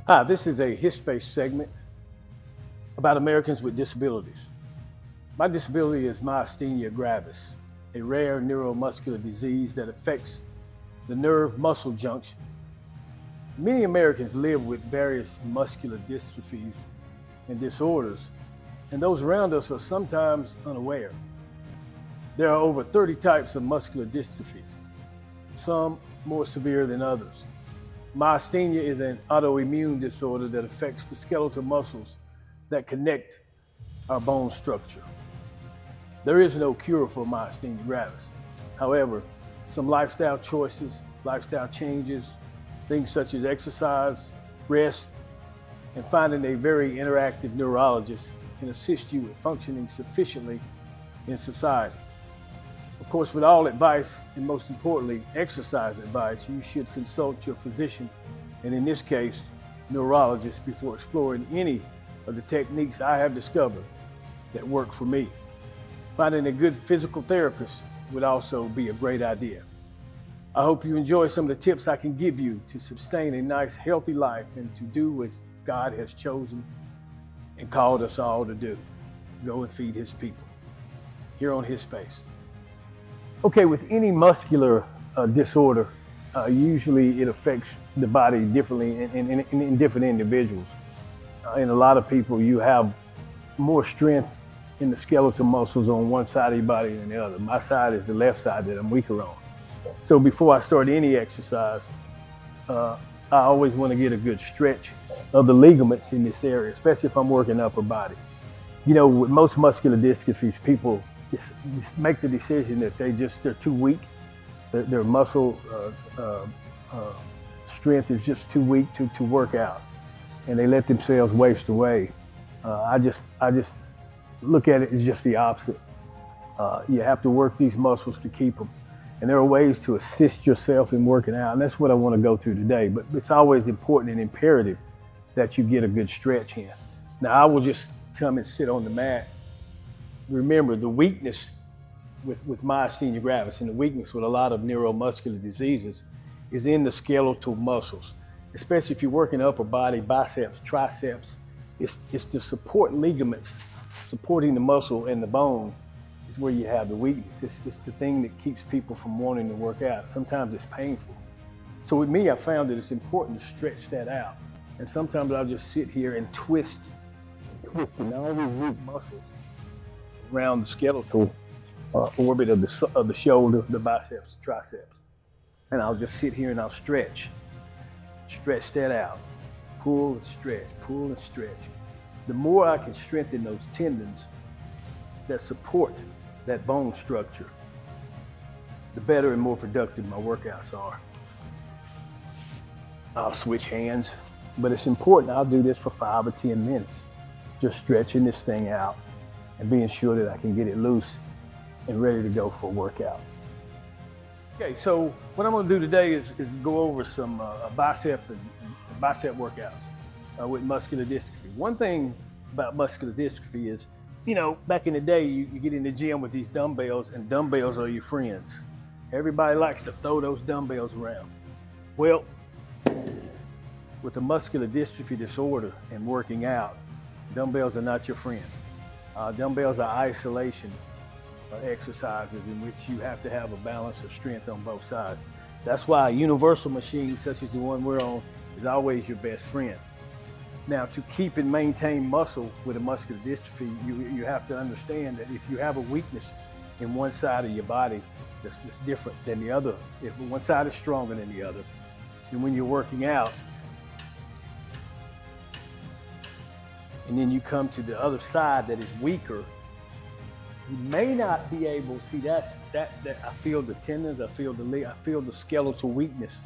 Hi, this is a HisSpace segment about Americans with disabilities. My disability is myasthenia gravis, a rare neuromuscular disease that affects the nerve-muscle junction. Many Americans live with various muscular dystrophies and disorders, and those around us are sometimes unaware. There are over 30 types of muscular dystrophies, some more severe than others. Myasthenia is an autoimmune disorder that affects the skeletal muscles that connect our bone structure. There is no cure for myasthenia gravis. However, some lifestyle choices, lifestyle changes, things such as exercise, rest, and finding a very interactive neurologist can assist you with functioning sufficiently in society. Of course, with all advice, and most importantly, exercise advice, you should consult your physician, and in this case, neurologist, before exploring any of the techniques I have discovered that work for me. Finding a good physical therapist would also be a great idea. I hope you enjoy some of the tips I can give you to sustain a nice, healthy life and to do what God has chosen and called us all to do. Go and feed His people. Here on HisSpace. Okay, with any muscular disorder, usually it affects the body differently in different individuals. In a lot of people, you have more strength in the skeletal muscles on one side of your body than the other. My side is the left side that I'm weaker on. So before I start any exercise, I always want to get a good stretch of the ligaments in this area, especially if I'm working upper body. You know, with most muscular dystrophies, people just make the decision that they're too weak. Their muscle strength is just too weak to work out, and they let themselves waste away. I just look at it as just the opposite. You have to work these muscles to keep them, and there are ways to assist yourself in working out, and that's what I want to go through today. But it's always important and imperative that you get a good stretch in. Now, I will just come and sit on the mat. Remember, the weakness with myasthenia gravis and the weakness with a lot of neuromuscular diseases is in the skeletal muscles, especially if you're working upper body, biceps, triceps. It's the support ligaments supporting the muscle and the bone is where you have the weakness. It's the thing that keeps people from wanting to work out. Sometimes it's painful. So with me, I found that it's important to stretch that out. And sometimes I'll just sit here and twist and all these weak muscles around the skeletal orbit of the shoulder, the biceps, triceps. And I'll just sit here and I'll stretch that out. Pull and stretch, pull and stretch. The more I can strengthen those tendons that support that bone structure, the better and more productive my workouts are. I'll switch hands, but it's important. I'll do this for 5 or 10 minutes, just stretching this thing out and being sure that I can get it loose and ready to go for a workout. Okay, so what I'm gonna do today is go over some bicep workouts with muscular dystrophy. One thing about muscular dystrophy is, you know, back in the day, you get in the gym with these dumbbells, and dumbbells are your friends. Everybody likes to throw those dumbbells around. Well, with a muscular dystrophy disorder and working out, dumbbells are not your friend. Dumbbells are isolation exercises in which you have to have a balance of strength on both sides. That's why a universal machine such as the one we're on is always your best friend. Now, to keep and maintain muscle with a muscular dystrophy, you have to understand that if you have a weakness in one side of your body that's different than the other, if one side is stronger than the other, and when you're working out, and then you come to the other side that is weaker, you may not be able, see that I feel the tendons, I feel the skeletal weakness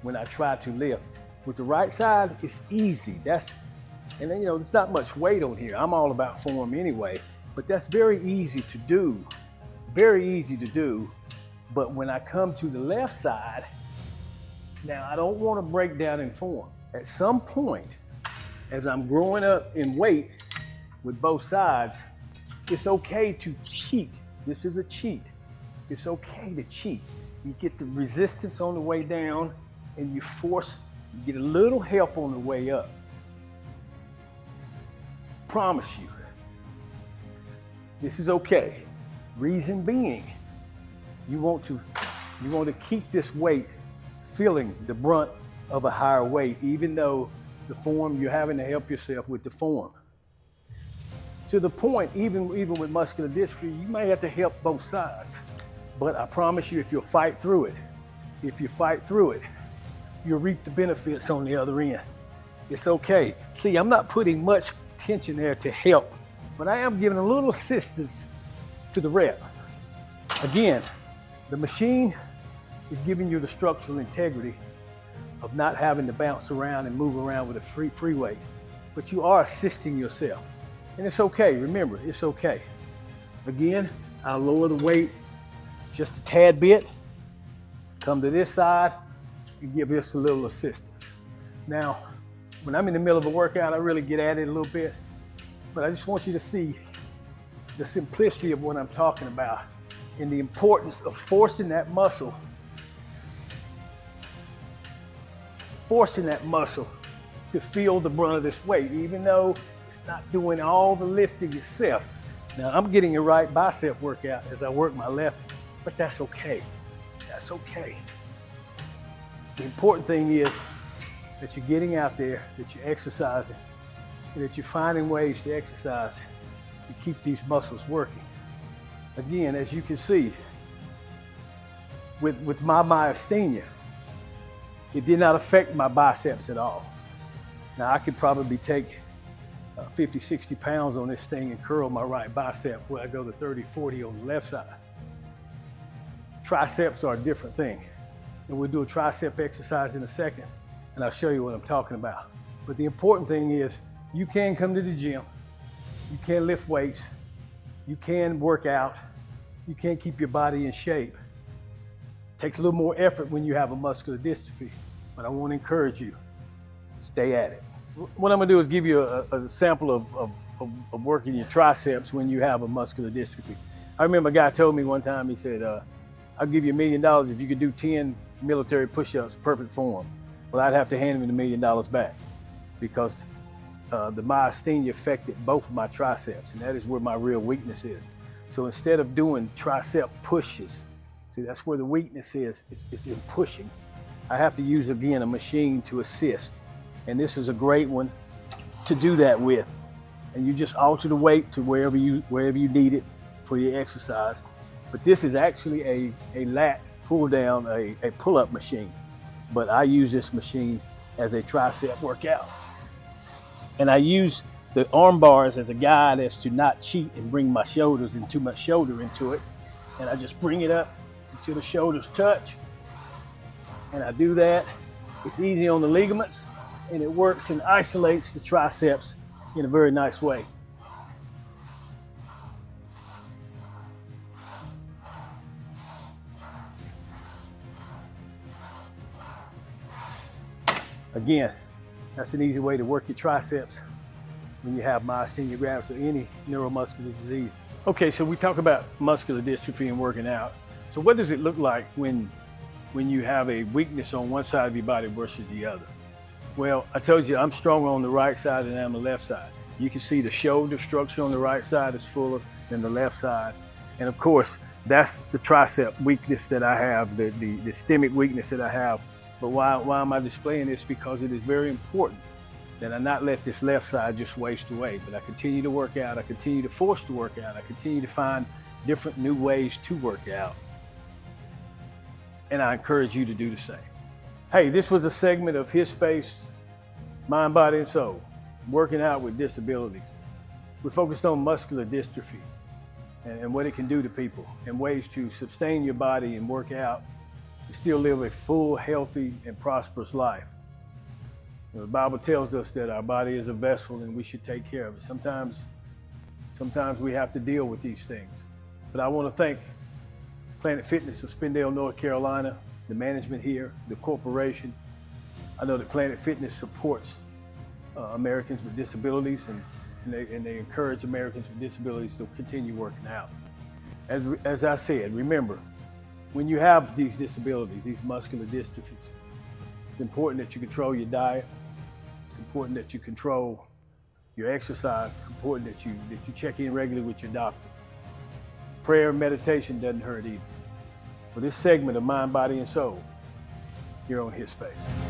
when I try to lift. With the right side, it's easy. And then, you know, there's not much weight on here. I'm all about form anyway, but that's very easy to do. Very easy to do. But when I come to the left side, now I don't want to break down in form. At some point, as I'm growing up in weight with both sides, it's okay to cheat. This is a cheat. It's okay to cheat. You get the resistance on the way down and you get a little help on the way up. promise you, this is okay. Reason being, you want to keep this weight feeling the brunt of a higher weight, even though the form, you're having to help yourself with the form. To the point, even with muscular dystrophy, you may have to help both sides. But I promise you, if you'll fight through it, you'll reap the benefits on the other end. It's okay. See, I'm not putting much tension there to help, but I am giving a little assistance to the rep. Again, the machine is giving you the structural integrity of not having to bounce around and move around with a free weight, but you are assisting yourself. And it's okay, remember, it's okay. Again, I'll lower the weight just a tad bit, come to this side, and give this a little assistance. Now, when I'm in the middle of a workout, I really get at it a little bit, but I just want you to see the simplicity of what I'm talking about and the importance of forcing that muscle to feel the brunt of this weight, even though it's not doing all the lifting itself. Now, I'm getting a right bicep workout as I work my left, but that's okay. That's okay. The important thing is that you're getting out there, that you're exercising, and that you're finding ways to exercise to keep these muscles working. Again, as you can see, with my myasthenia, it did not affect my biceps at all. Now, I could probably take 50, 60 pounds on this thing and curl my right bicep where I go to 30, 40 on the left side. Triceps are a different thing. And we'll do a tricep exercise in a second, and I'll show you what I'm talking about. But the important thing is you can come to the gym, you can lift weights, you can work out, you can keep your body in shape. It takes a little more effort when you have a muscular dystrophy, but I want to encourage you, stay at it. What I'm gonna do is give you a sample of working your triceps when you have a muscular dystrophy. I remember a guy told me one time, he said, I'll give you $1 million if you could do 10 military push-ups, perfect form. Well, I'd have to hand him the $1 million back because the myasthenia affected both of my triceps, and that is where my real weakness is. So instead of doing tricep pushes, see, that's where the weakness is, it's in pushing. I have to use, again, a machine to assist. And this is a great one to do that with. And you just alter the weight to wherever you need it for your exercise. But this is actually a lat pull down, a pull-up machine. But I use this machine as a tricep workout. And I use the arm bars as a guide as to not cheat and bring my shoulders and too much shoulder into it. And I just bring it up until the shoulders touch. And I do that. It's easy on the ligaments, and it works and isolates the triceps in a very nice way. Again, that's an easy way to work your triceps when you have myasthenia gravis or any neuromuscular disease. Okay, so we talk about muscular dystrophy and working out. So what does it look like when you have a weakness on one side of your body versus the other? Well, I told you I'm stronger on the right side than I am the left side. You can see the shoulder structure on the right side is fuller than the left side. And of course, that's the tricep weakness that I have, the systemic weakness that I have. But why am I displaying this? Because it is very important that I not let this left side just waste away, but I continue to work out, I continue to force to work out, I continue to find different new ways to work out. And I encourage you to do the same. Hey, this was a segment of HisSpace, Mind, Body, and Soul, working out with disabilities. We focused on muscular dystrophy and what it can do to people and ways to sustain your body and work out and still live a full, healthy, and prosperous life. You know, the Bible tells us that our body is a vessel and we should take care of it. Sometimes we have to deal with these things. But I want to thank Planet Fitness of Spindale, North Carolina, the management here, the corporation. I know that Planet Fitness supports Americans with disabilities and they encourage Americans with disabilities to continue working out. As I said, remember, when you have these disabilities, these muscular dystrophies, it's important that you control your diet. It's important that you control Your exercise, it's important that you check in regularly with your doctor. Prayer and meditation doesn't hurt either. For this segment of Mind, Body, and Soul, here on HisSpace.